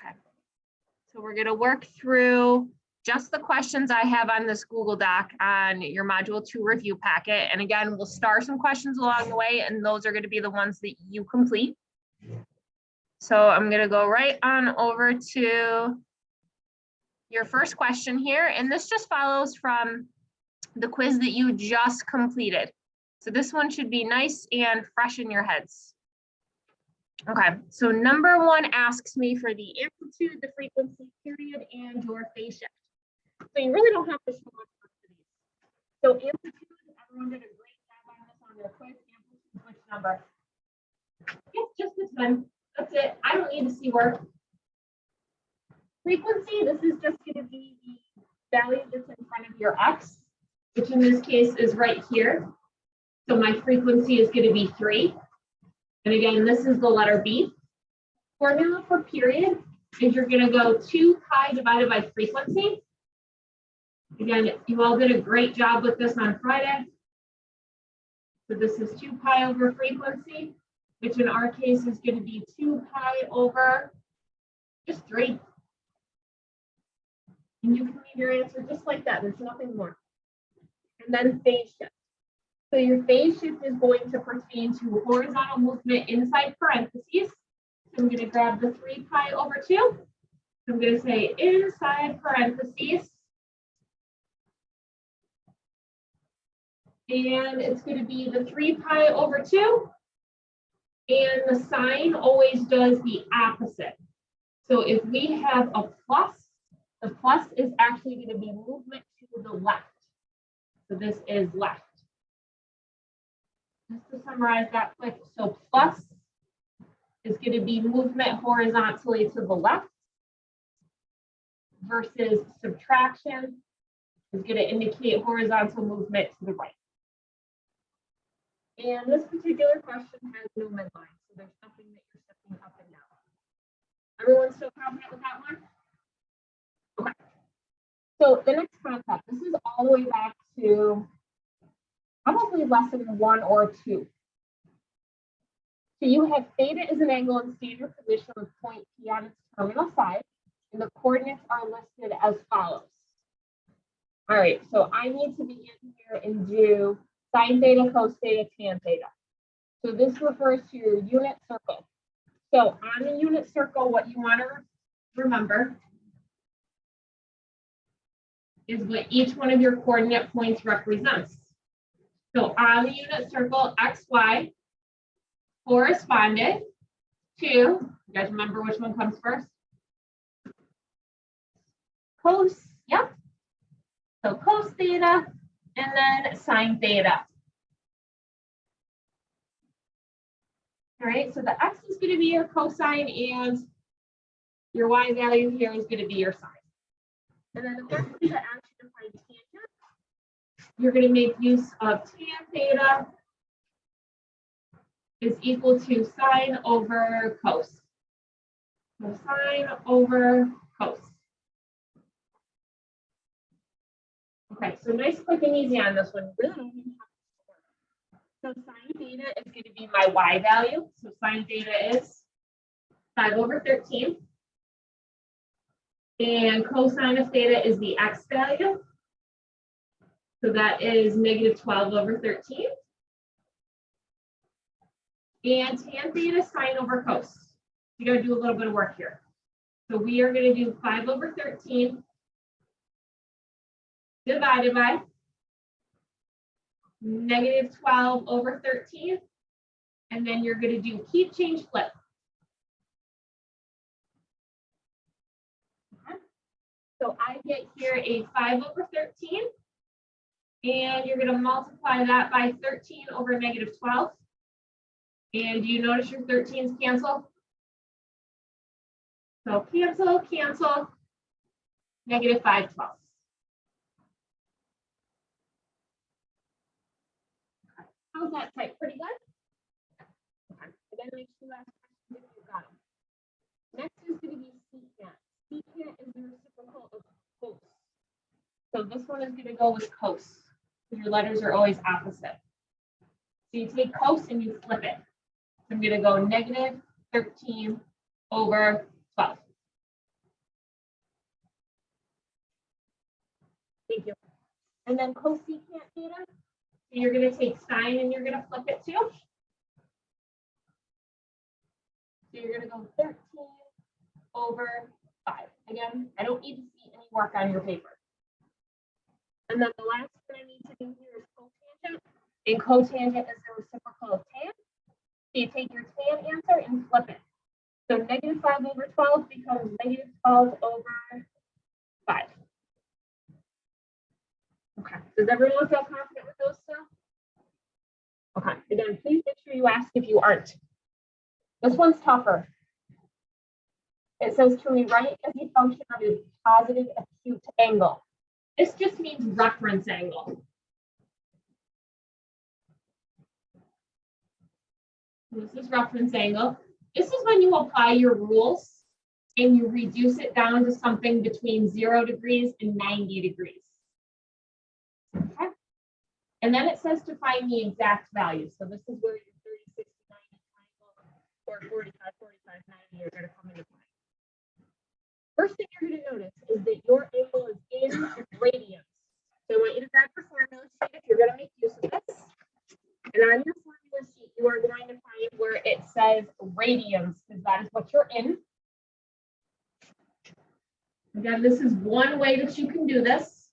Okay. So we're going to work through just the questions I have on this Google Doc on your Module 2 review packet. And again, we'll star some questions along the way, and those are going to be the ones that you complete. So I'm going to go right on over to your first question here. And this just follows from the quiz that you just completed. So this one should be nice and fresh in your heads. Okay, so number 1 asks me for the amplitude, the frequency, period, and your phase shift. So you really don't have to show much for these. So amplitude, everyone did a great job on this on their quiz. Amplitude, which number? It's just the 10. That's it. I don't need to see work. Frequency, this is just going to be the value that's in front of your x, which in this case is right here. So my frequency is going to be 3. And again, this is the letter B. Formula for period is you're going to go 2 pi divided by frequency. Again, you all did a great job with this on Friday. So this is 2 pi over frequency, which in our case is going to be 2 pi over just 3. And you can leave your answer just like that. There's nothing more. And then phase shift. So your phase shift is going to pertain to horizontal movement inside parentheses. So I'm going to grab the 3 pi over 2. I'm going to say inside parentheses. And it's going to be the 3 pi over 2. And the sign always does the opposite. So if we have a plus, the plus is actually going to be movement to the left. So this is left. Just to summarize that quick, so plus is going to be movement horizontally to the left versus subtraction is going to indicate horizontal movement to the right. And this particular question has no midline, so there's nothing that you're stepping up and down. Everyone still confident with that one? Okay. So the next concept, this is all the way back to probably lesson 1 or 2. So you have theta is an angle in standard position with point P on its terminal side, and the coordinates are listed as follows. All right, so I need to begin here and do sine theta, cos theta, tan theta. So this refers to your unit circle. So on the unit circle, what you want to remember is what each one of your coordinate points represents. So on the unit circle, xy corresponded to, you guys remember which one comes first? Cos, yep. So cos theta, and then sine theta. All right, so the x is going to be your cosine, and your y value here is going to be your sine. And then the formula to actually define tangent, you're going to make use of tan theta is equal to sine over cos. So sine over cos. Okay, so nice, quick, and easy on this one. Really don't even have to. So sine theta is going to be my y value. So sine theta is 5 over 13. And cosine of theta is the x value. So that is negative 12 over 13. And tan theta is sine over cos. You got to do a little bit of work here. So we are going to do 5 over 13 divided by negative 12 over 13. And then you're going to do keep, change, flip. Okay. So I get here a 5 over 13. And you're going to multiply that by 13 over negative 12. And do you notice your 13s cancel? So cancel, cancel, negative 5 12. Okay. How's that type? Pretty good? Okay. Again, make sure last question if you got them. Next is going to be secant. Secant is the reciprocal of cos. So this one is going to go with cos. Your letters are always opposite. So you take cos and you flip it. So I'm going to go negative 13 over 12. Thank you. And then cosecant theta. So you're going to take sine and you're going to flip it too. So you're going to go 13 over 5. Again, I don't need to see any work on your paper. And then the last one I need to do here is cotangent. And cotangent is the reciprocal of tan. So you take your tan answer and flip it. So negative 5 over 12 becomes negative 12 over 5. Okay. Does everyone feel confident with those two? Okay. Again, please make sure you ask if you aren't. This one's tougher. It says to rewrite as a function of a positive acute angle. This just means reference angle. This is reference angle. This is when you apply your rules and you reduce it down to something between 0 degrees and 90 degrees. Okay. And then it says to find the exact value. So this is where your 30, 60, 90 triangle or 45, 45, 90 are going to come into play. First thing you're going to notice is that your angle is in radians. So I want you to grab your formula sheet if you're going to make use of this. And on your formula sheet, you are going to find where it says radians, because that is what you're in. Again, this is one way that you can do this.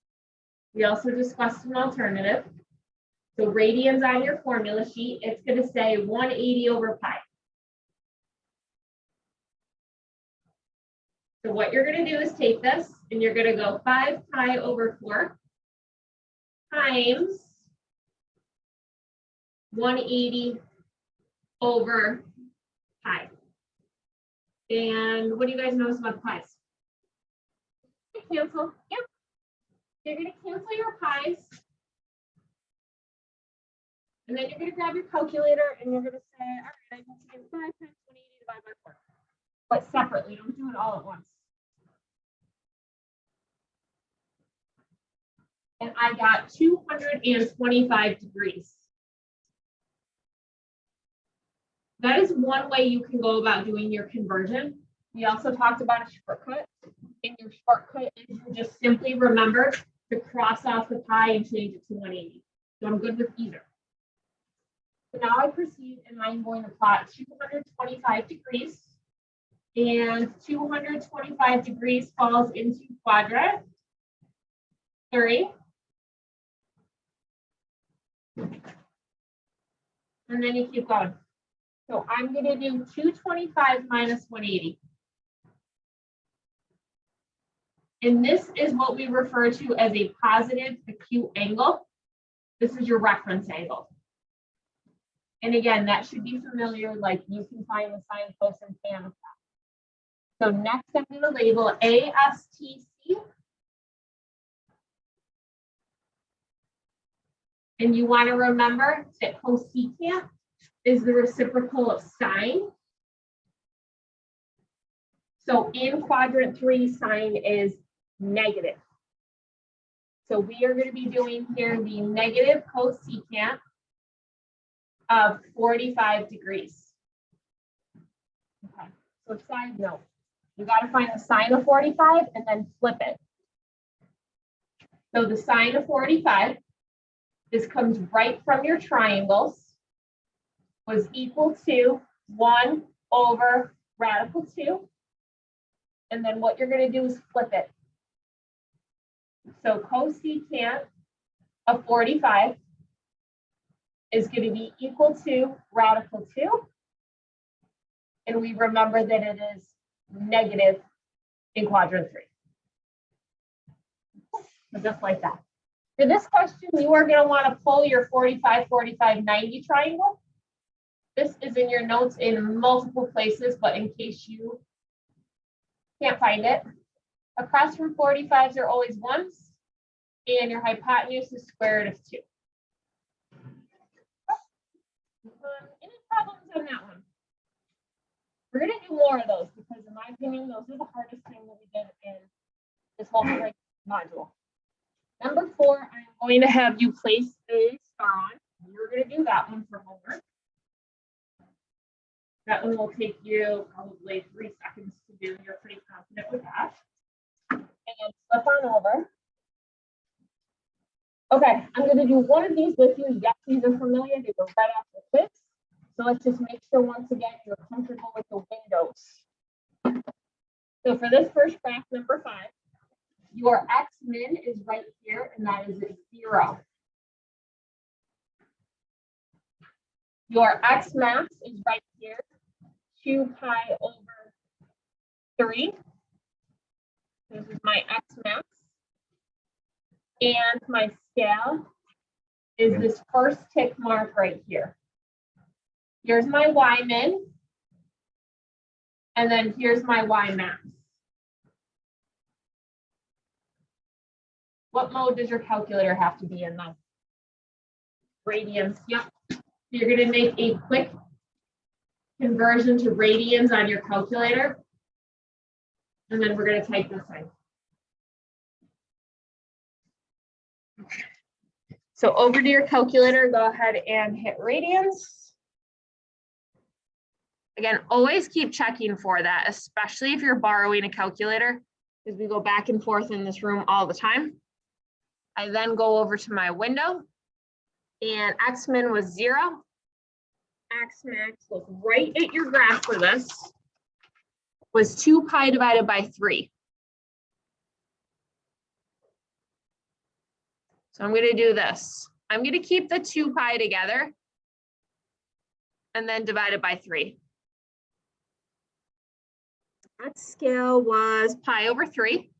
We also discussed an alternative. So radians on your formula sheet, it's going to say 180 over pi. So what you're going to do is take this and you're going to go 5 pi over 4 times 180 over pi. And what do you guys notice about the pies? Cancel. Yep. You're going to cancel your pies. And then you're going to grab your calculator and you're going to say, all right, I need to do 5 times 180 divided by 4. But separately, don't do it all at once. And I got 225 degrees. That is one way you can go about doing your conversion. We also talked about a shortcut. And your shortcut is you just simply remember to cross off the pi and change it to 180. So I'm good with either. So now I proceed and I'm going to plot 225 degrees. And 225 degrees falls into quadrant 3. And then you keep going. So I'm going to do 225 minus 180. And this is what we refer to as a positive acute angle. This is your reference angle. And again, that should be familiar, like you can find the sine, cos, and tan of that. So next I'm going to label ASTC. And you want to remember that cosecant is the reciprocal of sine. So in quadrant 3, sine is negative. So we are going to be doing here the negative cosecant of 45 degrees. Okay, so side note, you got to find the sine of 45 and then flip it. So the sine of 45, this comes right from your triangles, was equal to 1 over radical 2. And then what you're going to do is flip it. So cosecant of 45 is going to be equal to radical 2. And we remember that it is negative in quadrant 3. So just like that. For this question, you are going to want to pull your 45, 45, 90 triangle. This is in your notes in multiple places, but in case you can't find it, across from 45s are always 1s, and your hypotenuse is square root of 2. Any problems on that one? We're going to do more of those because, in my opinion, those are the hardest thing that we did in this whole module. Number 4, I'm going to have you place a star on. You're going to do that one for homework. That one will take you probably 3 seconds to do. You're pretty confident with that. And then flip on over. Okay, I'm gonna do one of these with you. Yes, these are familiar. They go right after the quiz. So let's just make sure once again you're comfortable with the windows. So for this first graph, number 5, your x min is right here, and that is at 0. Your x max is right here, 2 pi over 3. This is my x max. And my scale is this first tick mark right here. Here's my y min. And then here's my y max. What mode does your calculator have to be in though? Radians, yep. You're gonna make a quick conversion to radians on your calculator. And then we're gonna type this in. So over to your calculator, go ahead and hit radians. Again, always keep checking for that, especially if you're borrowing a calculator, because we go back and forth in this room all the time. I then go over to my window, and x min was 0. X max, look right at your graph for this, was 2 pi divided by 3. So I'm going to do this. I'm going to keep the 2 pi together and then divide it by 3. That scale was pi over 3.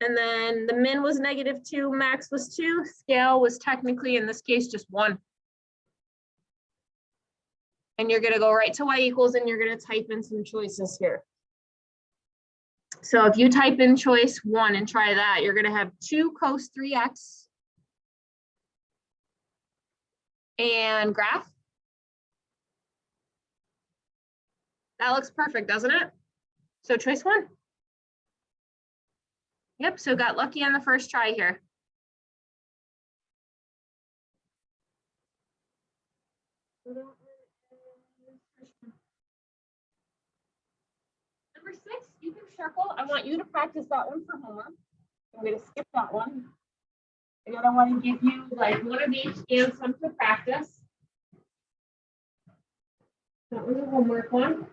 And then the min was -2, max was 2, scale was technically, in this case, just 1. And you're going to go right to y equals, and you're going to type in some choices here. So if you type in choice 1 and try that, you're going to have 2 cos 3x and graph. That looks perfect, doesn't it? So choice 1. Yep, so got lucky on the first try here. Number 6, you can circle. I want you to practice that one for homework. I'm going to skip that one. And then I want to give you like one of each and some to practice. That was a homework one.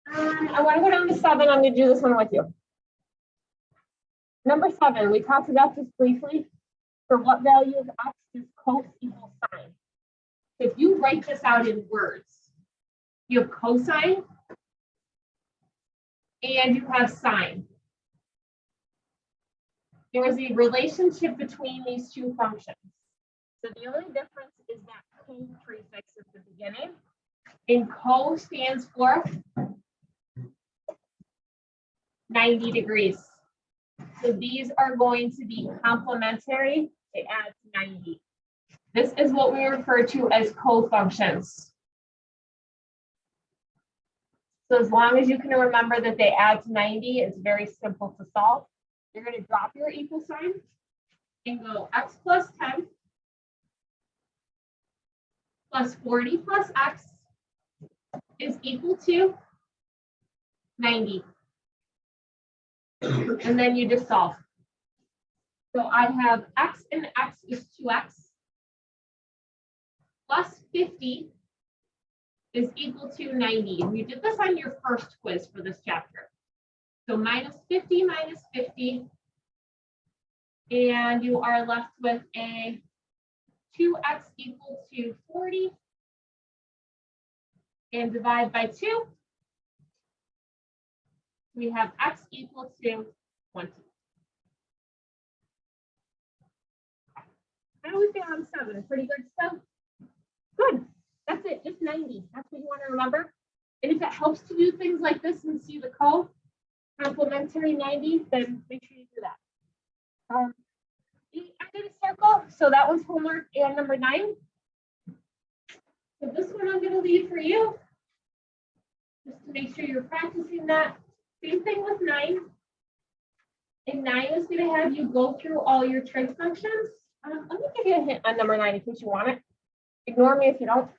I want to go down to 7. I'm going to do this one with you. Number 7, we talked about this briefly. For what value of x does cos equal sine? If you write this out in words, you have cosine and you have sine. There is a relationship between these two functions. So the only difference is that co prefix at the beginning. And co stands for 90 degrees. So these are going to be complementary. It adds 90. This is what we refer to as cofunctions. So as long as you can remember that they add to 90, it's very simple to solve. You're going to drop your equal sign and go x plus 10 plus 40 plus x is equal to 90. And then you just solve. So I have x and x is 2x plus 50 is equal to 90. And you did this on your first quiz for this chapter. So minus 50 minus 50. And you are left with a 2x equal to 40. And divide by 2. We have x equal to 20. How do we feel on 7? Pretty good stuff? Good. That's it, just 90. That's what you want to remember. And if it helps to do things like this and see the complementary 90, then make sure you do that. I did a circle, so that one's homework and number 9. So this one I'm going to leave for you, just to make sure you're practicing that. Same thing with 9. And 9 is going to have you go through all your trig functions. Let me give you a hint on number 9 in case you want it. Ignore me if you don't.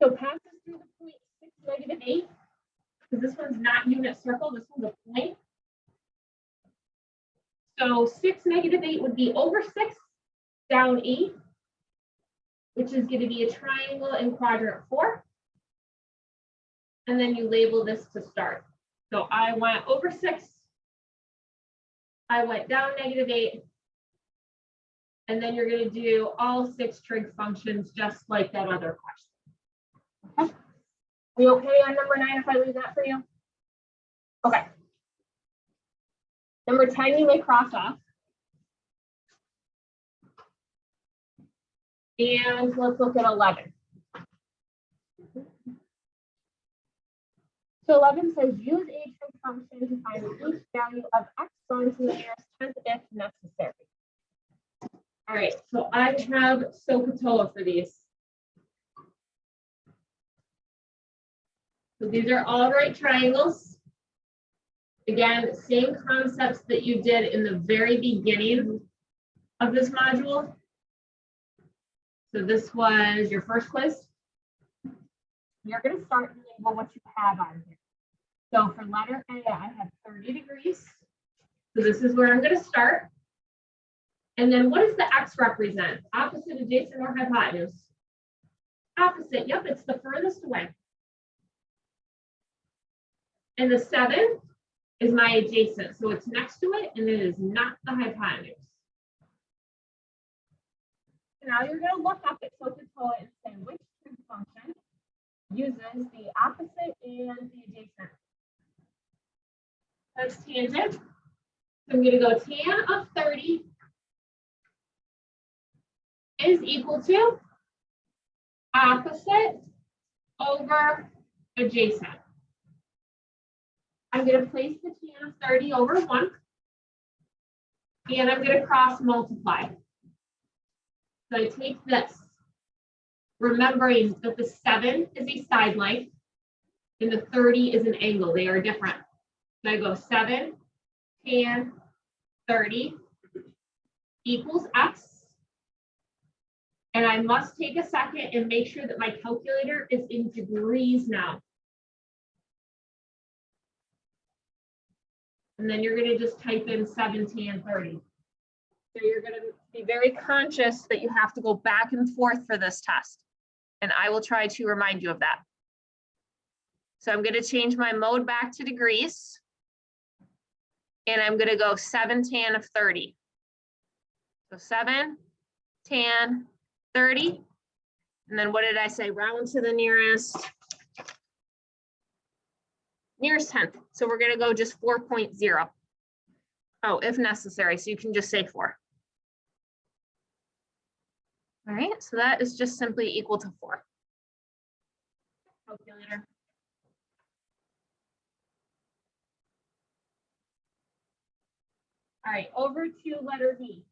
So passes through the point 6, -8. because this one's not unit circle, this one's a point. So 6 negative 8 would be over 6 down 8, which is going to be a triangle in quadrant 4. And then you label this to start. So I went over 6. I went down negative 8. And then you're going to do all 6 trig functions just like that other question. Okay. Are you okay on number 9 if I leave that for you? Okay. Number 10, you may cross off. And let's look at 11. So 11 says use a trig function to find each value of x going to the nearest tenth if necessary. All right, so I have SOHCAHTOA for these. So these are all right triangles. Again, same concepts that you did in the very beginning of this module. So this was your first quiz. You're going to start and label what you have on here. So for letter A, I have 30 degrees. So this is where I'm going to start. And then what does the x represent? Opposite, adjacent, or hypotenuse? Opposite, yep, it's the furthest away. And the 7 is my adjacent, so it's next to it, and it is not the hypotenuse. Now you're going to look up at SOHCAHTOA and say which trig function uses the opposite and the adjacent. That's tangent. So I'm going to go tan of 30 is equal to opposite over adjacent. I'm going to place the tan of 30 over 1, and I'm going to cross multiply. So I take this, remembering that the 7 is a side length and the 30 is an angle. They are different. So I go 7 tan 30 equals x. And I must take a second and make sure that my calculator is in degrees now. And then you're going to just type in 7 tan 30. So you're going to be very conscious that you have to go back and forth for this test. And I will try to remind you of that. So I'm going to change my mode back to degrees. And I'm going to go 7 tan of 30. So 7 tan 30. And then what did I say? Round to the nearest tenth. So we're going to go just 4.0. Oh, if necessary. So you can just say 4. All right. So that is just simply equal to 4. Calculator. All right. Over to letter B.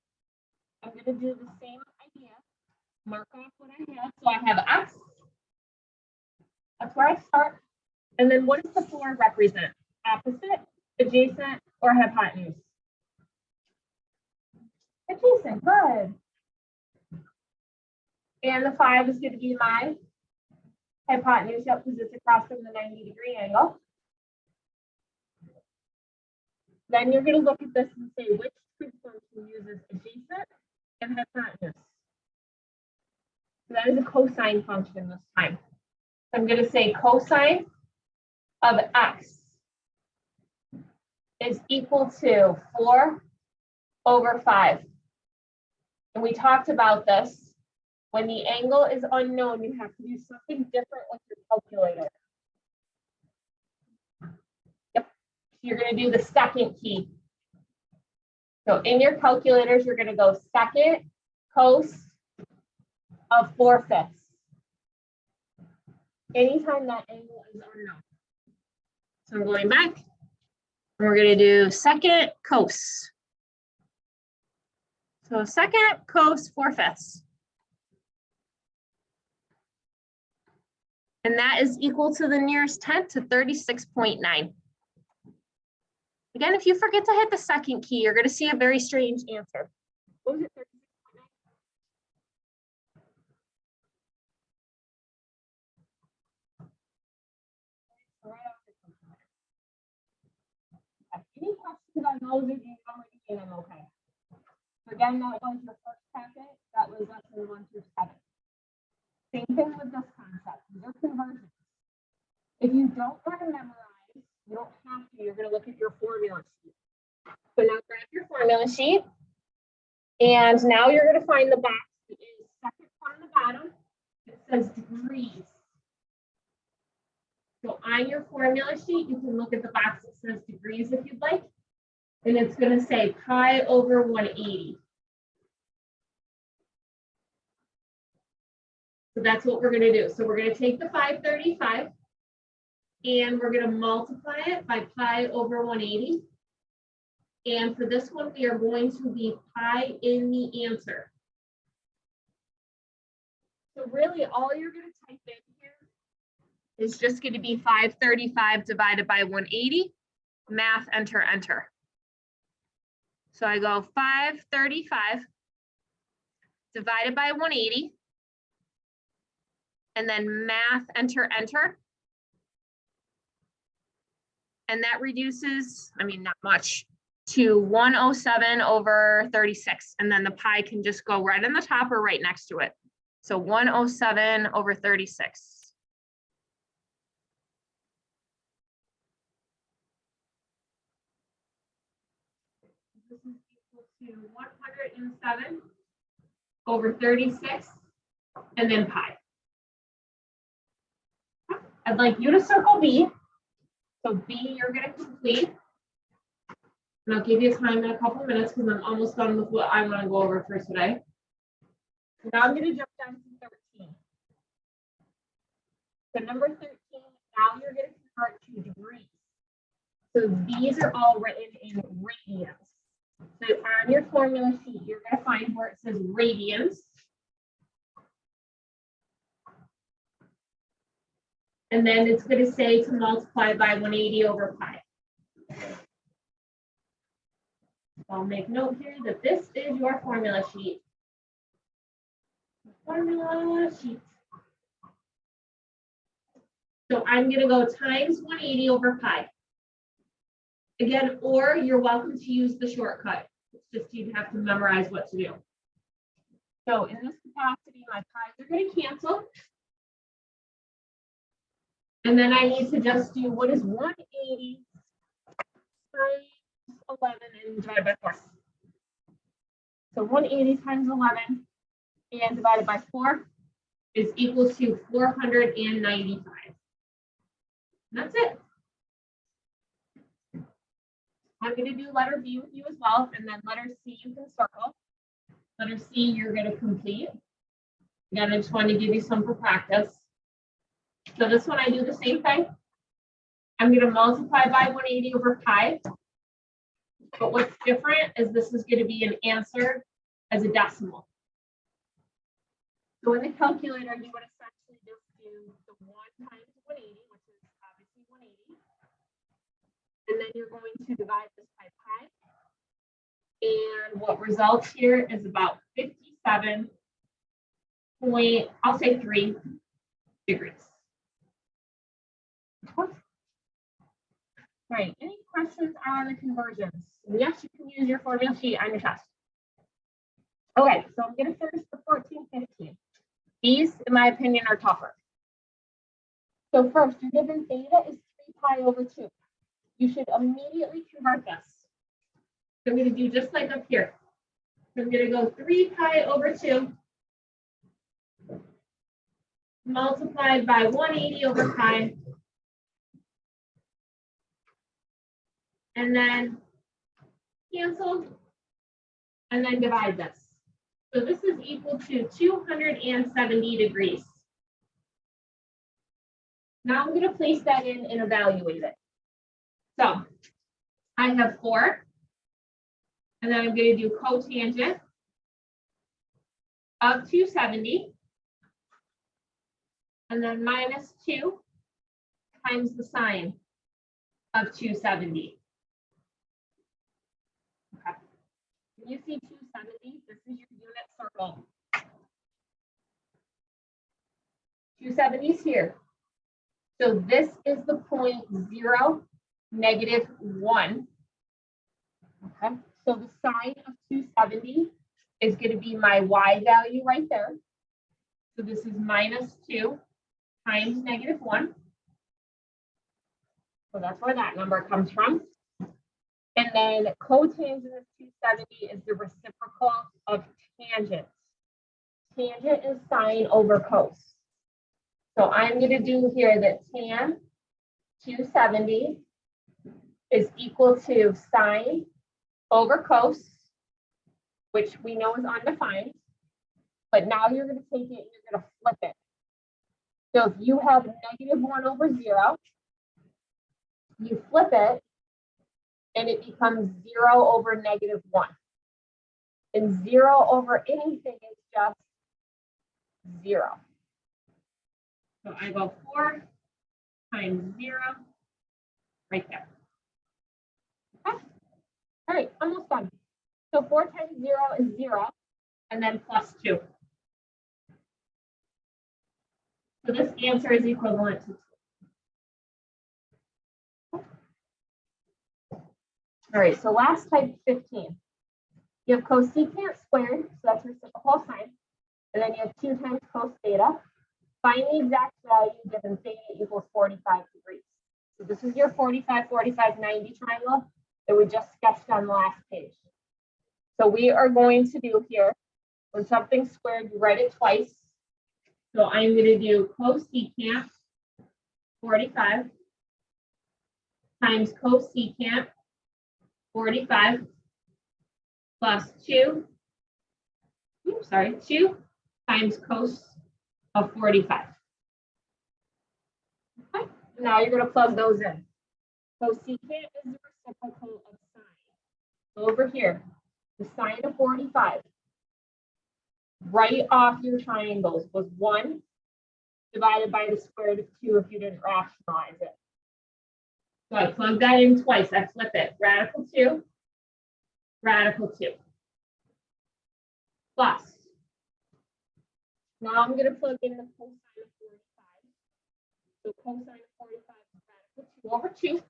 I'm going to do the same idea. Mark off what I have. So I have x. That's where I start. And then what does the 4 represent? Opposite, adjacent, or hypotenuse? Adjacent, good. And the 5 is going to be my hypotenuse, yep, because it's across from the 90-degree angle. Then you're going to look at this and say which trig function uses adjacent and hypotenuse. So that is a cosine function this time. So I'm going to say cosine of x is equal to 4 over 5. And we talked about this. When the angle is unknown, you have to do something different with your calculator. Yep. You're going to do the second key. So in your calculators, you're going to go second cos of 4/5. Anytime that angle is unknown. So I'm going back. And we're going to do second cos. So second cos 4/5. And that is equal to the nearest tenth to 36.9. Again, if you forget to hit the second key, you're going to see a very strange answer. What was it? 36.9? questions on those, or do you already do them okay? So again, that was your first packet. That was lesson 1 through 7. Same thing with this concept. These are conversions. If you don't want to memorize, you don't have to. You're going to look at your formula sheet. So now grab your formula sheet. And now you're going to find the box that is second from the bottom. It says degrees. So on your formula sheet, you can look at the box that says degrees if you'd like. And it's going to say pi over 180. So that's what we're going to do. So we're going to take the 535 and we're going to multiply it by pi over 180. And for this one, we are going to leave pi in the answer. So really all you're going to type in here is just going to be 535 divided by 180. Math, enter, enter. So I go 535 divided by 180. And then math, enter, enter. And that reduces, I mean, not much, to 107 over 36. And then the pi can just go right in the top or right next to it. So 107 over 36. This is equal to 107 over 36, and then pi. I'd like you to circle B. So B, you're going to complete. And I'll give you time in a couple minutes because I'm almost done with what I want to go over for today. Now I'm going to jump down to 13. So number 13, now you're going to convert to degrees. So these are all written in radians. So on your formula sheet, you're going to find where it says radians. And then it's going to say to multiply by 180 over pi. I'll make note here that this is your formula sheet. Formula sheet. So I'm going to go times 180 over pi. Again, or you're welcome to use the shortcut. It's just you'd have to memorize what to do. So in this capacity, my pi's are going to cancel. And then I need to just do what is 180 times 11 and divided by 4. So 180 times 11 and divided by 4 is equal to 495. That's it. I'm going to do letter B with you as well, and then letter C you can circle. Letter C you're going to complete. Again, I just wanted to give you some for practice. So this one I do the same thing. I'm going to multiply by 180 over pi. But what's different is this is going to be an answer as a decimal. So in the calculator, you would essentially just do the 1 times 180, which is obviously 180. And then you're going to divide this by pi. And what results here is about 57 point, I'll say 3 degrees. All right, any questions on the conversions? Yes, you can use your formula sheet on your test. Okay, so I'm going to finish the 14, 15. These, in my opinion, are tougher. So first, you're given theta is 3 pi over 2. You should immediately convert this. So I'm going to do just like up here. So I'm going to go 3 pi over 2 multiplied by 180 over pi. And then cancel, and then divide this. So this is equal to 270 degrees. Now I'm going to place that in and evaluate it. So I have 4, and then I'm going to do cotangent of 270, and then minus 2 times the sine of 270. Okay. When you see 270, this is your unit circle. 270 is here. So this is the point 0, -1. Okay, so the sine of 270 is going to be my y value right there. So this is -2 times -1. So that's where that number comes from. And then cotangent of 270 is the reciprocal of tangent. Tangent is sine over cos. So I'm going to do here that tan 270 is equal to sine over cos, which we know is undefined. But now you're going to take it and you're going to flip it. So if you have -1 over 0, you flip it and it becomes 0 over -1. And 0 over anything is just 0. So I go 4 times 0 right there. Okay. All right, almost done. So 4 times 0 is 0, and then plus 2. So this answer is equivalent to 2. All right, so last type 15. You have cosecant squared, so that's reciprocal sine. And then you have 2 times cos theta. Find the exact value given theta equals 45 degrees. So this is your 45, 45, 90 triangle that we just sketched on the last page. So we are going to do here, when something's squared, you write it twice. So I'm going to do cosecant 45 times cosecant 45 plus 2 times cos of 45. Okay, now you're going to plug those in. Cosecant is the reciprocal of sine. So over here, the sine of 45, right off your triangles was 1 divided by the square root of 2 if you didn't rationalize it. So I plug that in twice. I flip it. Radical 2, radical 2. Plus. Now I'm going to plug in the cosine of 45. So cosine of 45 is radical 2 over 2.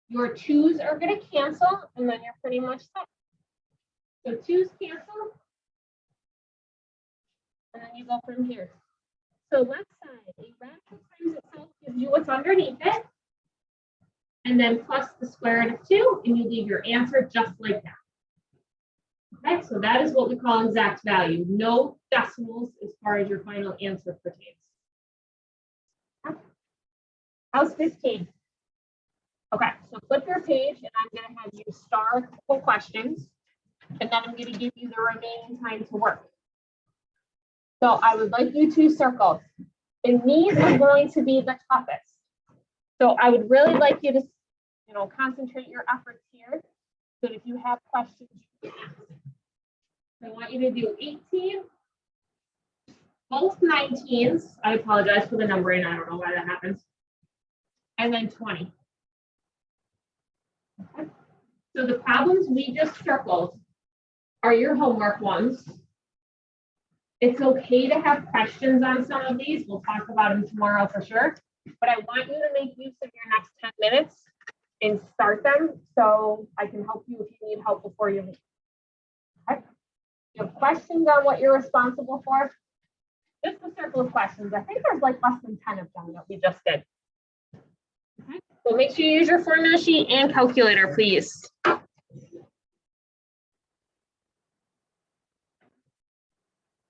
Your 2's are going to cancel, and then you're pretty much set. So 2's cancel, and then you go from here. So left side, a radical times itself gives you what's underneath it, and then plus the square root of 2, and you leave your answer just like that. Okay, so that is what we call exact value. No decimals as far as your final answer pertains. How's 15? Okay, so flip your page, and I'm going to have you star a couple questions, and then I'm going to give you the remaining time to work. So I would like you to circle. And these are going to be the toughest. So I would really like you to, concentrate your efforts here, so that if you have questions, you can ask. I want you to do 18, both 19s. I apologize for the numbering. I don't know why that happens. And then 20. Okay. So the problems we just circled are your homework ones. It's okay to have questions on some of these. We'll talk about them tomorrow for sure. But I want you to make use of your next 10 minutes and start them so I can help you if you need help before you leave. Okay. You have questions on what you're responsible for? Just a circle of questions. I think there's like less than 10 of them that we just did. Okay. So make sure you use your formula sheet and calculator, please.